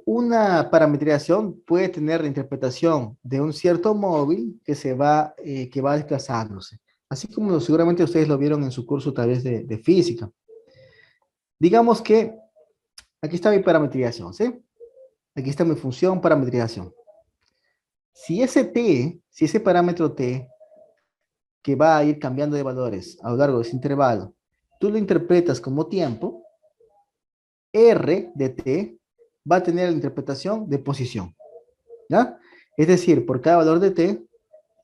Una parametrización puede tener la interpretación de un cierto móvil que va desplazándose, así como seguramente ustedes lo vieron en su curso tal vez de física. Digamos que aquí está mi parametrización, ¿sí? Aquí está mi función parametrización. Si ese parámetro t, que va a ir cambiando de valores a lo largo de ese intervalo, tú lo interpretas como tiempo, R de t va a tener la interpretación de posición, ¿ya? Es decir, por cada valor de t,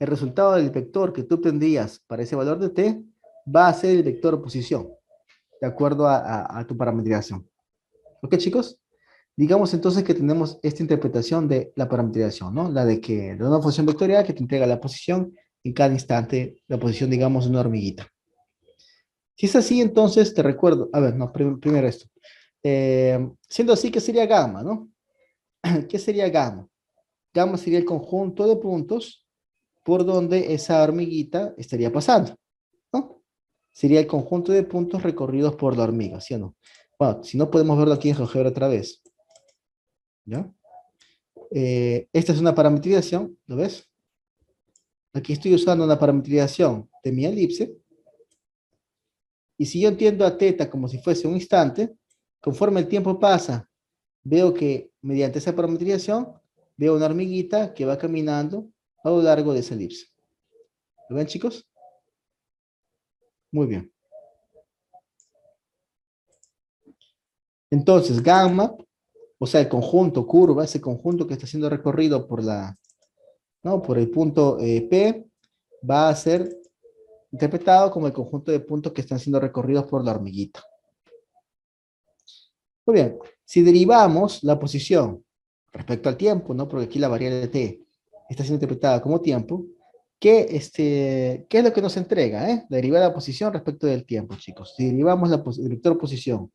el resultado del vector que tú tendrías para ese valor de t va a ser el vector posición, de acuerdo a tu parametrización. ¿Ok, chicos? Digamos entonces que tenemos esta interpretación de la parametrización, ¿no? La de una función vectorial que te entrega la posición en cada instante, la posición, digamos, de una hormiguita. Si es así, entonces te recuerdo, a ver, no, primero esto. Siendo así, ¿qué sería gamma, no? ¿Qué sería gamma? Gamma sería el conjunto de puntos por donde esa hormiguita estaría pasando, ¿no? Sería el conjunto de puntos recorridos por la hormiga, ¿sí o no? Bueno, si no podemos verlo aquí en GeoGebra otra vez, ¿ya? Esta es una parametrización, ¿lo ves? Aquí estoy usando una parametrización de mi elipse, y si yo entiendo a teta como si fuese un instante, conforme el tiempo pasa, veo que mediante esa parametrización, veo una hormiguita que va caminando a lo largo de esa elipse. ¿Lo ven, chicos? Muy bien. Entonces, gamma, o sea, el conjunto curva, ese conjunto que está siendo recorrido por ¿no? Por el punto P, va a ser interpretado como el conjunto de puntos que están siendo recorridos por la hormiguita. Muy bien, si derivamos la posición respecto al tiempo, ¿no? Porque aquí la variable t está siendo interpretada como tiempo, ¿qué es lo que nos entrega, la derivada de la posición respecto del tiempo, chicos? Si derivamos el vector posición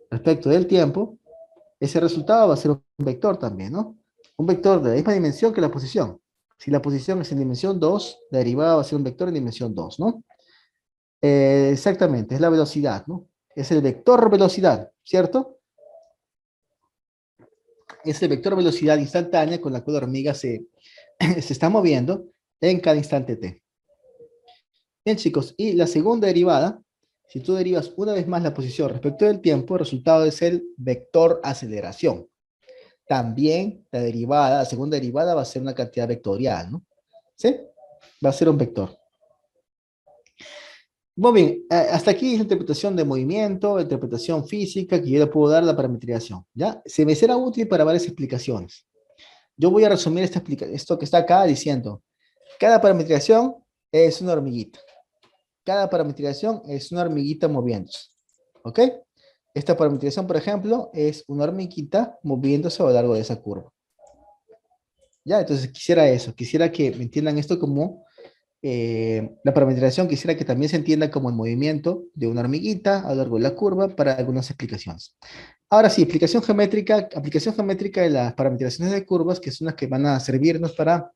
respecto del tiempo, ese resultado va a ser un vector también, ¿no? Un vector de la misma dimensión que la posición. Si la posición es en dimensión 2, la derivada va a ser un vector en dimensión 2, ¿no? Exactamente, es la velocidad, ¿no? Es el vector velocidad, ¿cierto? Es el vector velocidad instantánea con la cual la hormiga se está moviendo en cada instante t. Bien, chicos, y la segunda derivada, si tú derivas una vez más la posición respecto del tiempo, el resultado es el vector aceleración. También la segunda derivada va a ser una cantidad vectorial, ¿no? ¿Sí? Va a ser un vector. Muy bien, hasta aquí es la interpretación de movimiento, interpretación física, que yo le puedo dar a la parametrización, ¿ya? Se me será útil para varias explicaciones. Yo voy a resumir esto que está acá diciendo, cada parametrización es una hormiguita. Cada parametrización es una hormiguita moviéndose, ¿ok? Esta parametrización, por ejemplo, es una hormiguita moviéndose a lo largo de esa curva. Ya, entonces quisiera eso, quisiera que me entiendan esto como la parametrización, quisiera que también se entienda como el movimiento de una hormiguita a lo largo de la curva para algunas explicaciones. Ahora sí, aplicación geométrica de las parametrizaciones de curvas, que son las que van a servirnos para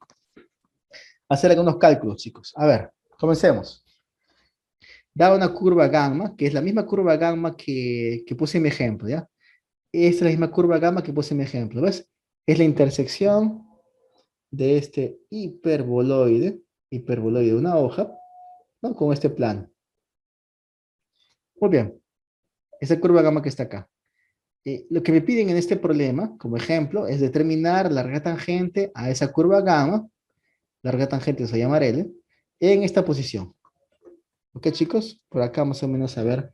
hacer algunos cálculos, chicos. A ver, comencemos. Da una curva gamma, que es la misma curva gamma que puse en mi ejemplo, ¿ya? Esta es la misma curva gamma que puse en mi ejemplo, ¿ves? Es la intersección de este hiperboloide de una hoja, ¿no? Con este plano. Muy bien, esa curva gamma que está acá. Lo que me piden en este problema, como ejemplo, es determinar la larga tangente a esa curva gamma, larga tangente se llama L, en esta posición. ¿Ok, chicos? Por acá más o menos a ver,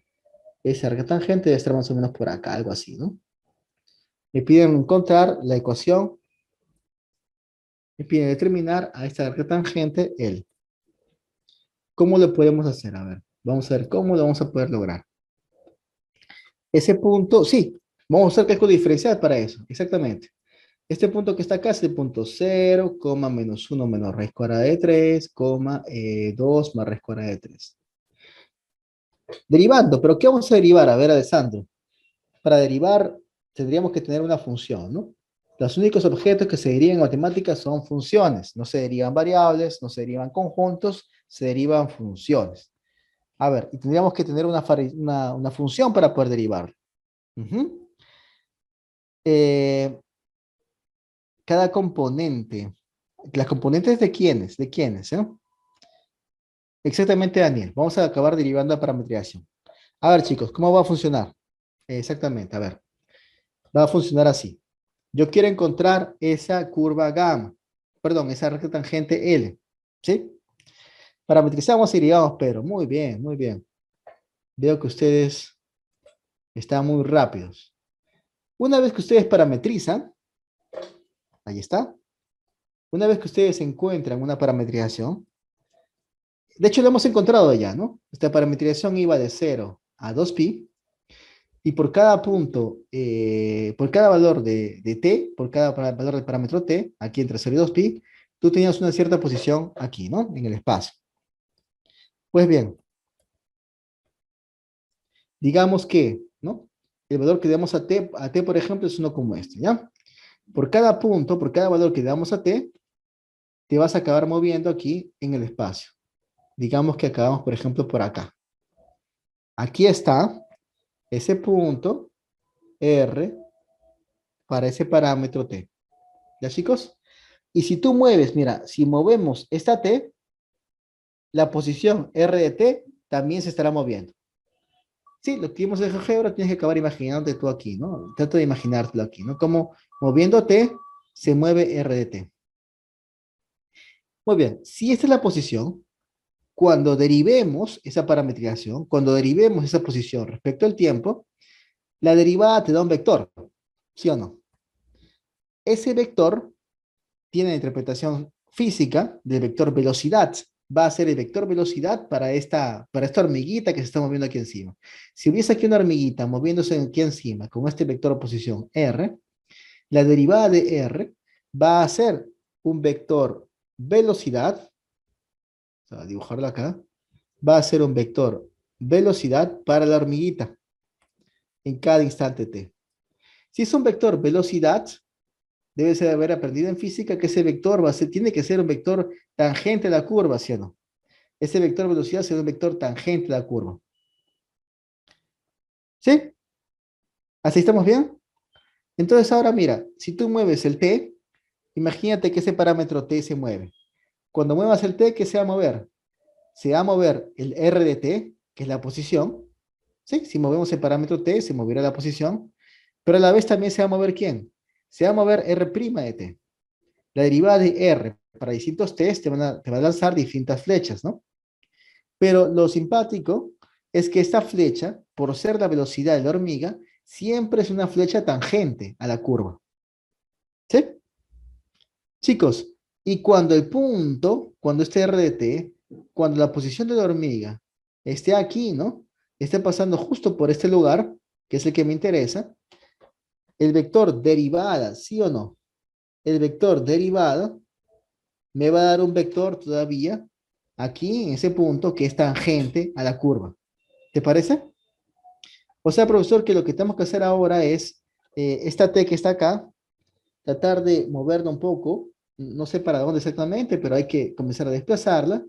esa larga tangente debe estar más o menos por acá, algo así, ¿no? Me piden encontrar la ecuación, me piden determinar a esta larga tangente L. ¿Cómo lo podemos hacer? A ver, vamos a ver cómo lo vamos a poder lograr. Ese punto, sí, vamos a usar cálculo diferencial para eso, exactamente. Este punto que está acá es el punto 0, menos 1 menos raíz cuadrada de 3, 2 más raíz cuadrada de 3. Derivando, pero ¿qué vamos a derivar? A ver, Alessandro. Para derivar tendríamos que tener una función, ¿no? Los únicos objetos que se derivan en matemáticas son funciones. No se derivan variables, no se derivan conjuntos, se derivan funciones. A ver, y tendríamos que tener una función para poder derivar. eh, cada componente. ¿Las componentes de quiénes? ¿De quiénes? Exactamente, Daniel. Vamos a acabar derivando a parametrización. A ver, chicos, ¿cómo va a funcionar? Exactamente, a ver. Va a funcionar así. Yo quiero encontrar esa curva gamma. Perdón, esa recta tangente L. ¿Sí? Parametrizamos y derivamos, pero muy bien, muy bien. Veo que ustedes están muy rápidos. Una vez que ustedes parametrizan, ahí está. Una vez que ustedes encuentran una parametrización, de hecho lo hemos encontrado ya, ¿no? Esta parametrización iba de 0 a 2pi, y por cada punto, por cada valor de t, por cada valor del parámetro t, aquí entre 0 y 2pi, tú tenías una cierta posición aquí, ¿no? En el espacio. Pues bien, digamos que, ¿no? El valor que damos a t, por ejemplo, es uno como este, ¿ya? Por cada punto, por cada valor que damos a t, te vas a acabar moviendo aquí en el espacio. Digamos que acabamos, por ejemplo, por acá. Aquí está ese punto R para ese parámetro T. ¿Ya, chicos? Y si tú mueves, mira, si movemos esta T, la posición R de T también se estará moviendo. Sí, lo que vimos en GeoGebra tienes que acabar imaginándote tú aquí, ¿no? Trata de imaginártelo aquí, ¿no? Como moviendo T, se mueve R de T. Muy bien, si esta es la posición, cuando derivemos esa parametrización, cuando derivemos esa posición respecto al tiempo, la derivada te da un vector, ¿sí o no? Ese vector tiene la interpretación física del vector velocidad. Va a ser el vector velocidad para esta hormiguita que se está moviendo aquí encima. Si hubiese aquí una hormiguita moviéndose aquí encima con este vector posición R, la derivada de R va a ser un vector velocidad, o sea, dibujarlo acá, va a ser un vector velocidad para la hormiguita en cada instante t. Si es un vector velocidad, debes de haber aprendido en física que ese vector tiene que ser un vector tangente a la curva, ¿sí o no? Ese vector velocidad será un vector tangente a la curva. ¿Sí? ¿Así estamos bien? Entonces ahora mira, si tú mueves el t, imagínate que ese parámetro t se mueve. Cuando muevas el t, ¿qué se va a mover? Se va a mover el r de t, que es la posición. ¿Sí? Si movemos el parámetro t, se moverá la posición. Pero a la vez también se va a mover ¿quién? Se va a mover r' de t. La derivada de r para distintos t's te va a lanzar distintas flechas, ¿no? Pero lo simpático es que esta flecha, por ser la velocidad de la hormiga, siempre es una flecha tangente a la curva. ¿Sí? Chicos, y cuando el punto, cuando este r de t, cuando la posición de la hormiga esté aquí, ¿no? Esté pasando justo por este lugar, que es el que me interesa, el vector derivada, ¿sí o no? El vector derivada me va a dar un vector todavía aquí en ese punto que es tangente a la curva. ¿Te parece? O sea, profesor, que lo que tenemos que hacer ahora es esta T que está acá, tratar de moverla un poco, no sé para dónde exactamente, pero hay que comenzar a desplazarla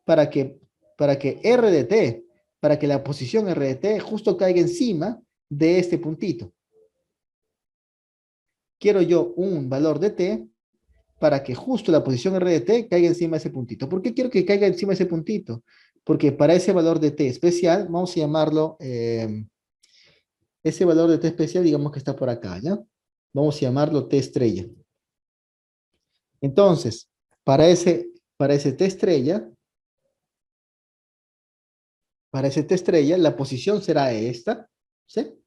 para que, para que R de T, para que la posición R de T justo caiga encima de este puntito. Quiero yo un valor de T para que justo la posición R de T caiga encima de ese puntito. ¿Por qué quiero que caiga encima de ese puntito? Porque para ese valor de T especial, vamos a llamarlo, ese valor de T especial, digamos que está por acá, ¿ya? Vamos a llamarlo T estrella. Entonces, para ese T estrella, la posición será esta, ¿sí?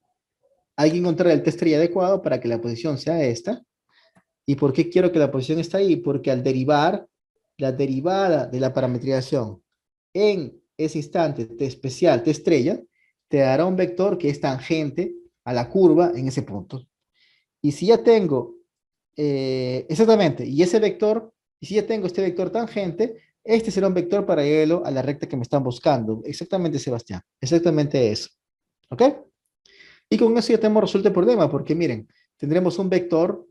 Hay que encontrar el T estrella adecuado para que la posición sea esta. ¿Y por qué quiero que la posición esté ahí? Porque al derivar, la derivada de la parametrización en ese instante T especial, T estrella, te dará un vector que es tangente a la curva en ese punto. Y si ya tengo, exactamente, y ese vector, y si ya tengo este vector tangente, este será un vector paralelo a la recta que me están buscando. Exactamente, Sebastián. Exactamente eso. ¿Ok? Y con eso ya tenemos resuelto el problema, porque miren, tendremos un vector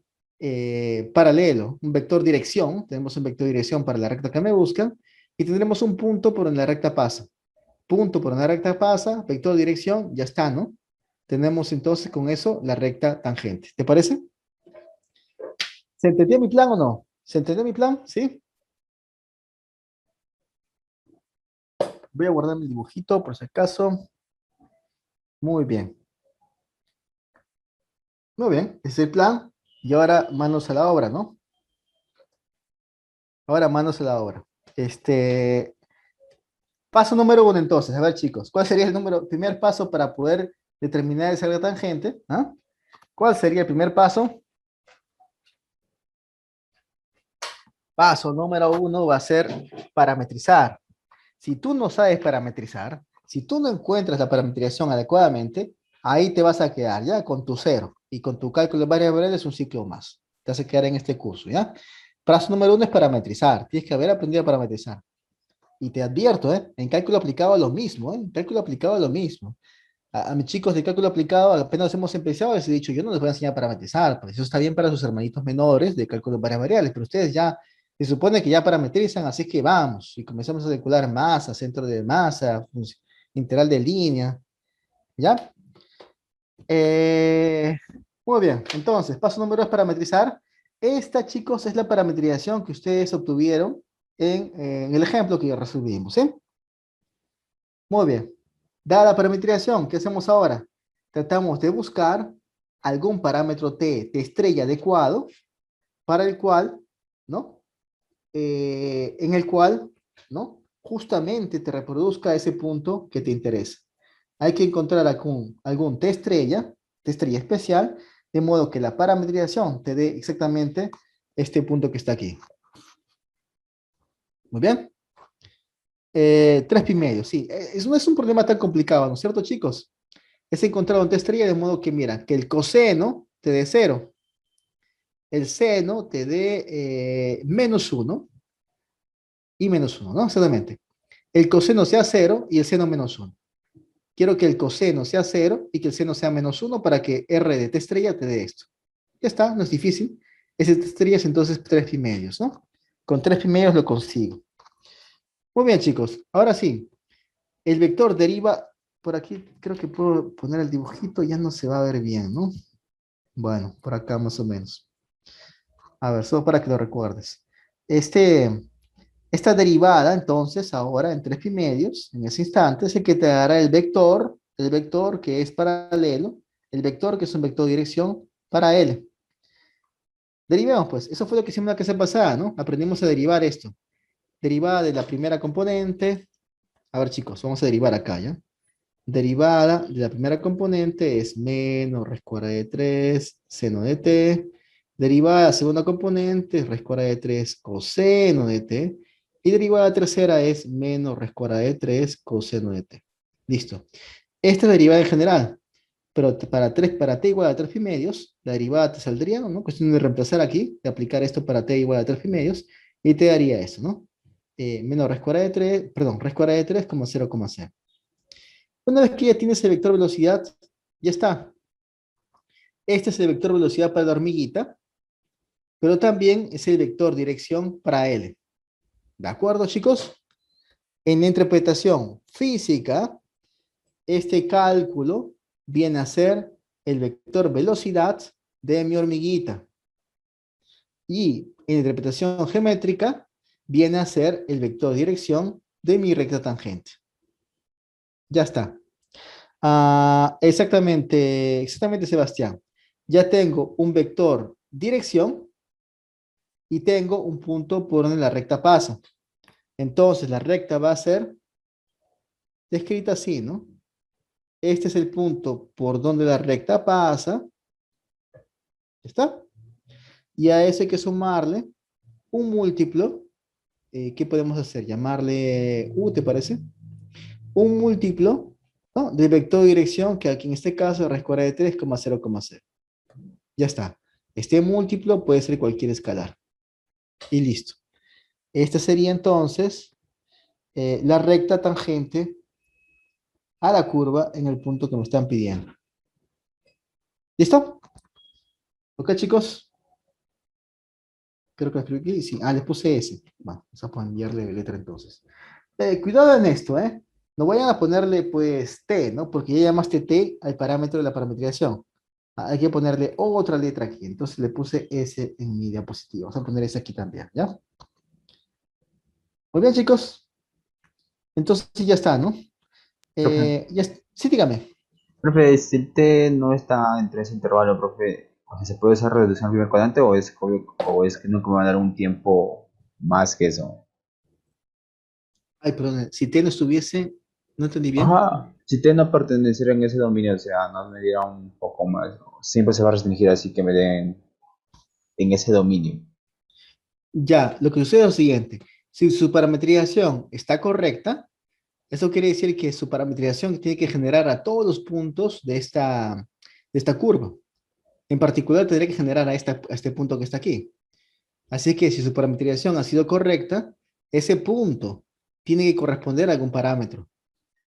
paralelo, un vector dirección, tenemos un vector dirección para la recta que me buscan, y tendremos un punto por donde la recta pasa. Punto por donde la recta pasa, vector dirección, ya está, ¿no? tenemos entonces con eso la recta tangente. ¿Te parece? ¿Se entendió mi plan o no? ¿Se entendió mi plan? ¿Sí? Voy a guardar mi dibujito por si acaso. Muy bien. Muy bien. Ese es el plan. Y ahora manos a la obra, ¿no? Ahora manos a la obra. Paso número uno entonces. A ver, chicos. ¿Cuál sería el primer paso para poder determinar esa recta tangente? ¿Ah? ¿Cuál sería el primer paso? Paso número uno va a ser parametrizar. Si tú no sabes parametrizar, si tú no encuentras la parametrización adecuadamente, ahí te vas a quedar ya con tu cero y con tu cálculo de variables un ciclo más. Te vas a quedar en este curso, ¿ya? Paso número uno es parametrizar. Tienes que haber aprendido a parametrizar. Y te advierto, en cálculo aplicado lo mismo, en cálculo aplicado lo mismo. A mis chicos de cálculo aplicado, apenas hemos empezado, les he dicho, yo no les voy a enseñar a parametrizar, pues eso está bien para sus hermanitos menores de cálculo de variables, pero ustedes ya, se supone que ya parametrizan, así que vamos, y comenzamos a calcular masa, centro de masa, integral de línea, ¿ya? Eh, Muy bien, entonces, paso número 2, parametrizar. Esta, chicos, es la parametrización que ustedes obtuvieron en el ejemplo que resolvimos, ¿sí? Muy bien. Dada la parametrización, ¿qué hacemos ahora? Tratamos de buscar algún parámetro T estrella adecuado para el cual, ¿no? En el cual, ¿no? Justamente te reproduzca ese punto que te interesa. Hay que encontrar algún T estrella especial, de modo que la parametrización te dé exactamente este punto que está aquí. Muy bien. 3 pi medio, sí. Eso no es un problema tan complicado, ¿no es cierto, chicos? Es encontrar un T estrella de modo que, mira, que el coseno te dé 0, el seno te dé -1 y -1, ¿no? Exactamente. El coseno sea 0 y el seno -1. Quiero que el coseno sea 0 y que el seno sea -1 para que R de T estrella te dé esto. Ya está, no es difícil. Ese T estrella es entonces 3 pi medios, ¿no? Con 3 pi medios lo consigo. Muy bien, chicos. Ahora sí, el vector deriva, por aquí creo que puedo poner el dibujito, ya no se va a ver bien, ¿no? Bueno, por acá más o menos. A ver, solo para que lo recuerdes. Este, esta derivada, entonces, ahora en 3 pi medios, en ese instante, es el que te dará el vector que es paralelo, el vector que es un vector de dirección para L. Derivemos, pues. Eso fue lo que hicimos la clase pasada, ¿no? Aprendimos a derivar esto. Derivada de la primera componente. A ver, chicos, vamos a derivar acá, ¿ya? Derivada de la primera componente es menos raíz cuadrada de 3 seno de t. Derivada de la segunda componente es raíz cuadrada de 3 coseno de t. Y derivada tercera es menos raíz cuadrada de 3 coseno de t. Listo. Esta es la derivada en general. Pero para t igual a 3 pi medios, la derivada te saldría, ¿no? Cuestión de reemplazar aquí, de aplicar esto para t igual a 3 pi medios, y te daría eso, ¿no? Menos raíz cuadrada de 3, perdón, raíz cuadrada de 3 como 0,0. Una vez que ya tienes el vector velocidad, ya está. Este es el vector velocidad para la hormiguita, pero también es el vector dirección para L. ¿De acuerdo, chicos? En la interpretación física, este cálculo viene a ser el vector velocidad de mi hormiguita. Y en la interpretación geométrica, viene a ser el vector dirección de mi recta tangente. Ya está. Exactamente, Sebastián. Ya tengo un vector dirección y tengo un punto por donde la recta pasa. Entonces, la recta va a ser descrita así, ¿no? Este es el punto por donde la recta pasa. ¿Está? Y a eso hay que sumarle un múltiplo. ¿Qué podemos hacer? Llamarle U, ¿te parece? Un múltiplo, ¿no? Del vector de dirección, que aquí en este caso es raíz cuadrada de 3,0,0. Ya está. Este múltiplo puede ser cualquier escalar. Y listo. Esta sería entonces la recta tangente a la curva en el punto que me están pidiendo. ¿Listo? ¿Ok, chicos? Creo que escribí aquí. Sí. Les puse S. Bueno, vamos a enviarle letra entonces. Cuidado en esto, ¿eh? No vayan a ponerle pues T, ¿no? Porque ya llamaste T al parámetro de la parametrización. Hay que ponerle otra letra aquí. Entonces le puse S en mi diapositiva. Vamos a poner S aquí también, ¿ya? Muy bien, chicos. Entonces sí, ya está, ¿no? Profe, Sí, dígame. profe, si el T no está entre ese intervalo, profe, o sea, ¿se puede hacer reducción al primer cuadrante o es que nunca me va a dar un tiempo más que eso? Ay, perdón. Si T no estuviese, no entendí bien. Ajá, si T no perteneciera en ese dominio, o sea, no me diera un poco más, ¿no? Siempre se va a restringir así que me den en ese dominio. Ya, lo que sucede es lo siguiente. Si su parametrización está correcta, eso quiere decir que su parametrización tiene que generar a todos los puntos de esta curva. En particular, tendría que generar a este punto que está aquí. Así que si su parametrización ha sido correcta, ese punto tiene que corresponder a algún parámetro.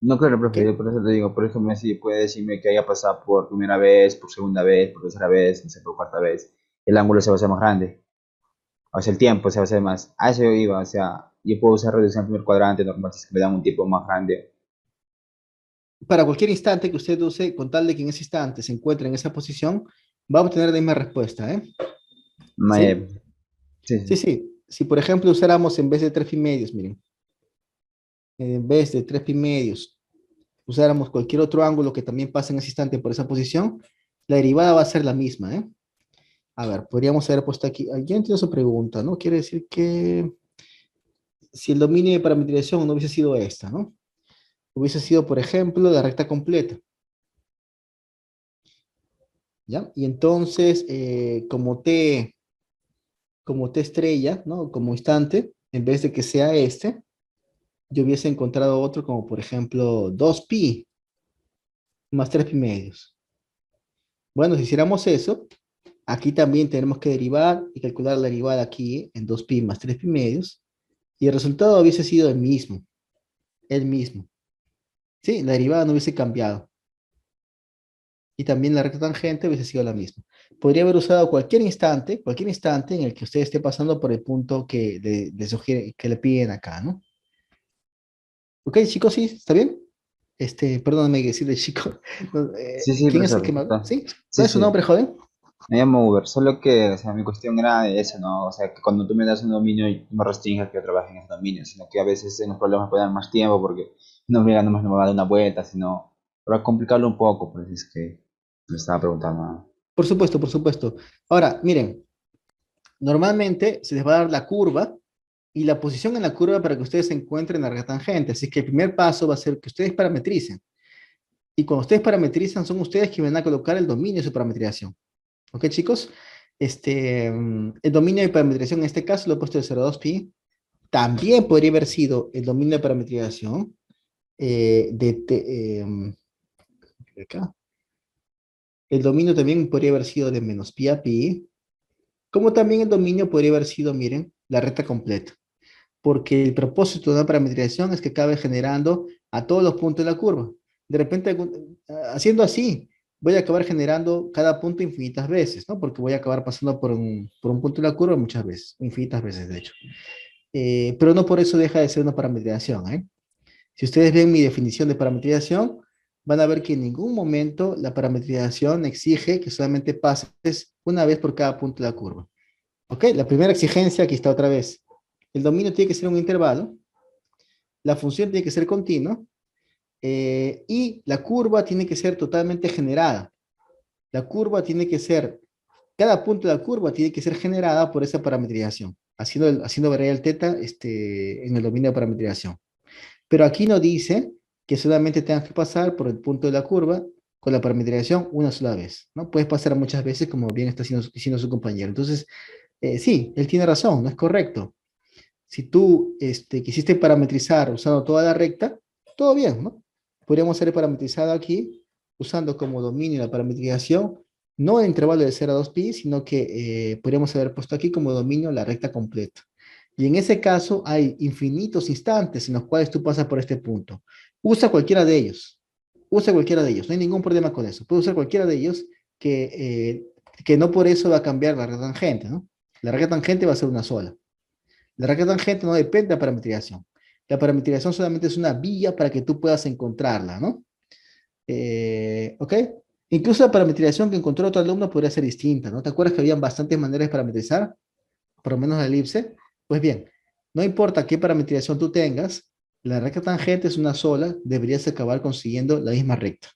No, claro, ¿Ok? profe, yo por eso te digo, por ejemplo, si puede decirme que haya pasado por primera vez, por segunda vez, por tercera vez, no sé, por cuarta vez, el ángulo se va a hacer más grande, o sea, el tiempo se va a hacer más. A eso yo iba, o sea, yo puedo usar reducción en primer cuadrante normal si es que me dan un tiempo más grande. Para cualquier instante que usted use, con tal de que en ese instante se encuentre en esa posición, va a obtener la misma respuesta. ¿Eh? Me, ¿Sí? sí, Sí, sí. sí. Si por ejemplo usáramos en vez de 3 pi medios, miren, en vez de 3 pi medios, usáramos cualquier otro ángulo que también pase en ese instante por esa posición, la derivada va a ser la misma. ¿Eh? A ver, podríamos haber puesto aquí, ah, ya entiendo su pregunta, ¿no? Quiere decir que si el dominio de parametrización no hubiese sido esta, ¿no? Hubiese sido, por ejemplo, la recta completa, ¿ya? Y entonces, como T estrella, ¿no? Como instante, en vez de que sea este, yo hubiese encontrado otro como, por ejemplo, 2 pi más 3 pi medios. Bueno, si hiciéramos eso, aquí también tenemos que derivar y calcular la derivada aquí en 2 pi más 3 pi medios, y el resultado hubiese sido el mismo, el mismo. Sí, la derivada no hubiese cambiado. Y también la recta tangente hubiese sido la misma. Podría haber usado cualquier instante en el que usted esté pasando por el punto que le sugiere, que le piden acá, ¿no? Ok, chicos, sí, ¿está bien? Perdóname decirle chico. No, Sí, sí, ¿Quién es el profesor, que más? perfecto. ¿Sí? Sí, ¿Cuál es su sí, nombre, joven? me llamo Uber, solo que, o sea, mi cuestión era de eso, ¿no? O sea, que cuando tú me das un dominio, no me restringas que yo trabaje en ese dominio, sino que a veces en los problemas pueden dar más tiempo porque no me nomás no me va a dar una vuelta, sino para complicarlo un poco, pues es que me estaba preguntando, ¿no? Por supuesto, por supuesto. Ahora, miren, normalmente se les va a dar la curva y la posición en la curva para que ustedes se encuentren en la recta tangente. Así que el primer paso va a ser que ustedes parametricen. Y cuando ustedes parametrizan, son ustedes que van a colocar el dominio de su parametrización. ¿Ok, chicos? El dominio de parametrización en este caso lo he puesto de 0,2pi. También podría haber sido el dominio de parametrización de acá. El dominio también podría haber sido de menos pi a pi, como también el dominio podría haber sido, miren, la recta completa, porque el propósito de una parametrización es que acabe generando a todos los puntos de la curva. De repente, haciendo así, voy a acabar generando cada punto infinitas veces, ¿no? Porque voy a acabar pasando por un punto de la curva muchas veces, infinitas veces, de hecho. Pero no por eso deja de ser una parametrización, ¿eh? Si ustedes ven mi definición de parametrización, van a ver que en ningún momento la parametrización exige que solamente pases una vez por cada punto de la curva. ¿Ok? La primera exigencia, aquí está otra vez. El dominio tiene que ser un intervalo, la función tiene que ser continua y la curva tiene que ser totalmente generada. La curva tiene que ser, cada punto de la curva tiene que ser generada por esa parametrización, haciendo variar el teta en el dominio de parametrización. Pero aquí no dice que solamente tengas que pasar por el punto de la curva con la parametrización una sola vez, ¿no? Puedes pasar muchas veces como bien está diciendo su compañero. Entonces, sí, él tiene razón, no es correcto. Si tú quisiste parametrizar usando toda la recta, todo bien, ¿no? Podríamos haber parametrizado aquí usando como dominio la parametrización, no el intervalo de 0 a 2pi, sino que podríamos haber puesto aquí como dominio la recta completa. Y en ese caso hay infinitos instantes en los cuales tú pasas por este punto. Usa cualquiera de ellos. Usa cualquiera de ellos. No hay ningún problema con eso. Puedes usar cualquiera de ellos que no por eso va a cambiar la recta tangente, ¿no? La recta tangente va a ser una sola. La recta tangente no depende de la parametrización. La parametrización solamente es una vía para que tú puedas encontrarla, ¿no? ¿Ok? Incluso la parametrización que encontró otro alumno podría ser distinta, ¿no? ¿Te acuerdas que habían bastantes maneras de parametrizar? Por lo menos la elipse. Pues bien, no importa qué parametrización tú tengas, la recta tangente es una sola, deberías acabar consiguiendo la misma recta.